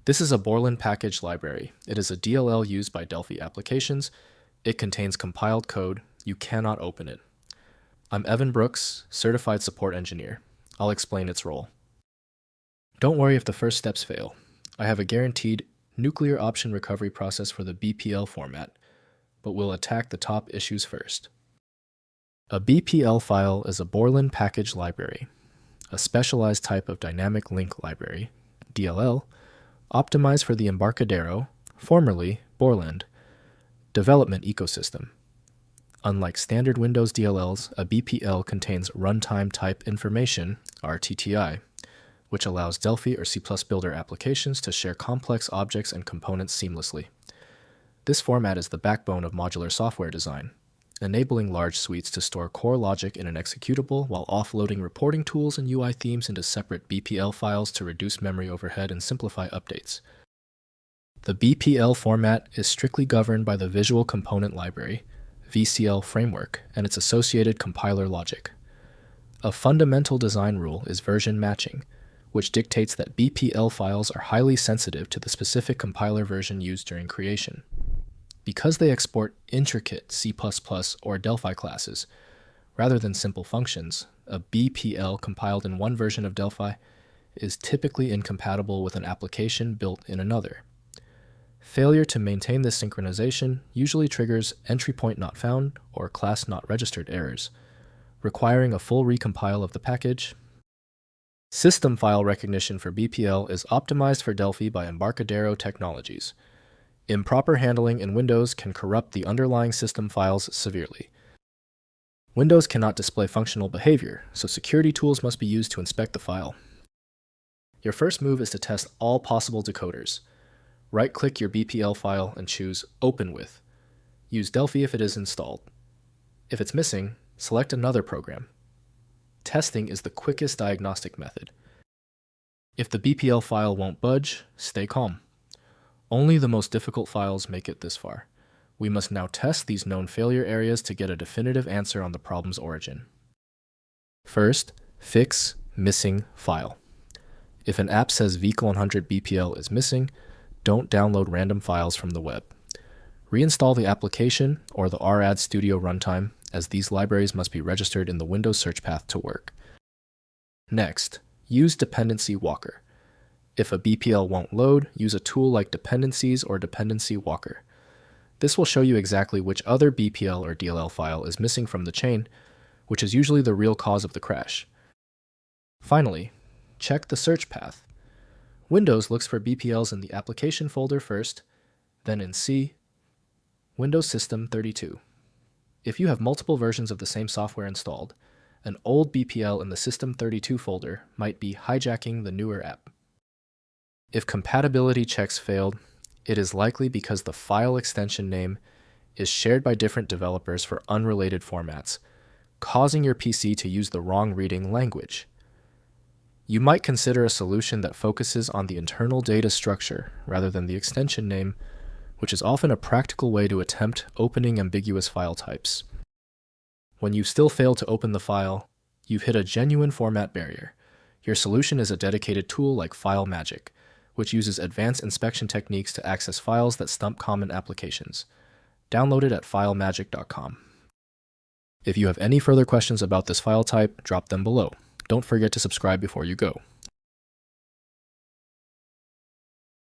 This is a Borland Package Library. It is a DLL used by Delphi applications. It contains compiled code. You cannot open it. I'm Evan Brooks, Certified Support Engineer. I'll explain its role. Don't worry if the first steps fail. I have a guaranteed nuclear option recovery process for the BPL format, but we'll attack the top issues first. A BPL file is a Borland Package Library, a specialized type of dynamic link library, DLL, optimized for the Embarcadero, formerly Borland, development ecosystem. Unlike standard Windows DLLs, a BPL contains runtime type information, RTTI, which allows Delphi or C++ Builder applications to share complex objects and components seamlessly. This format is the backbone of modular software design, enabling large suites to store core logic in an executable while offloading reporting tools and UI themes into separate BPL files to reduce memory overhead and simplify updates. The BPL format is strictly governed by the Visual Component Library, VCL framework, and its associated compiler logic. A fundamental design rule is version matching, which dictates that BPL files are highly sensitive to the specific compiler version used during creation. Because they export intricate C++ or Delphi classes, rather than simple functions, a BPL compiled in one version of Delphi is typically incompatible with an application built in another. Failure to maintain this synchronization usually triggers entry point not found or class not registered errors, requiring a full recompile of the package. System file recognition for BPL is optimized for Delphi by Embarcadero technologies. Improper handling in Windows can corrupt the underlying system files severely. Windows cannot display functional behavior, so security tools must be used to inspect the file. Your first move is to test all possible decoders. Right-click your BPL file and choose Open With. Use Delphi if it is installed. If it's missing, select another program. Testing is the quickest diagnostic method. If the BPL file won't budge, stay calm. Only the most difficult files make it this far. We must now test these known failure areas to get a definitive answer on the problem's origin. First, fix missing file. If an app says VC100 BPL is missing, don't download random files from the web. Reinstall the application or the RAD Studio runtime, as these libraries must be registered in the Windows search path to work. Next, use Dependency Walker. If a BPL won't load, use a tool like Dependencies or Dependency Walker. This will show you exactly which other BPL or DLL file is missing from the chain, which is usually the real cause of the crash. Finally, check the search path. Windows looks for BPLs in the Application folder first, then in C, Windows System 32. If you have multiple versions of the same software installed, an old BPL in the System 32 folder might be hijacking the newer app. If compatibility checks failed, it is likely because the file extension name is shared by different developers for unrelated formats, causing your PC to use the wrong reading language. You might consider a solution that focuses on the internal data structure rather than the extension name, which is often a practical way to attempt opening ambiguous file types. When you still fail to open the file, you've hit a genuine format barrier. Your solution is a dedicated tool like File Magic, which uses advanced inspection techniques to access files that stump common applications. Download it at filemagic.com. If you have any further questions about this file type, drop them below. Don't forget to subscribe before you go.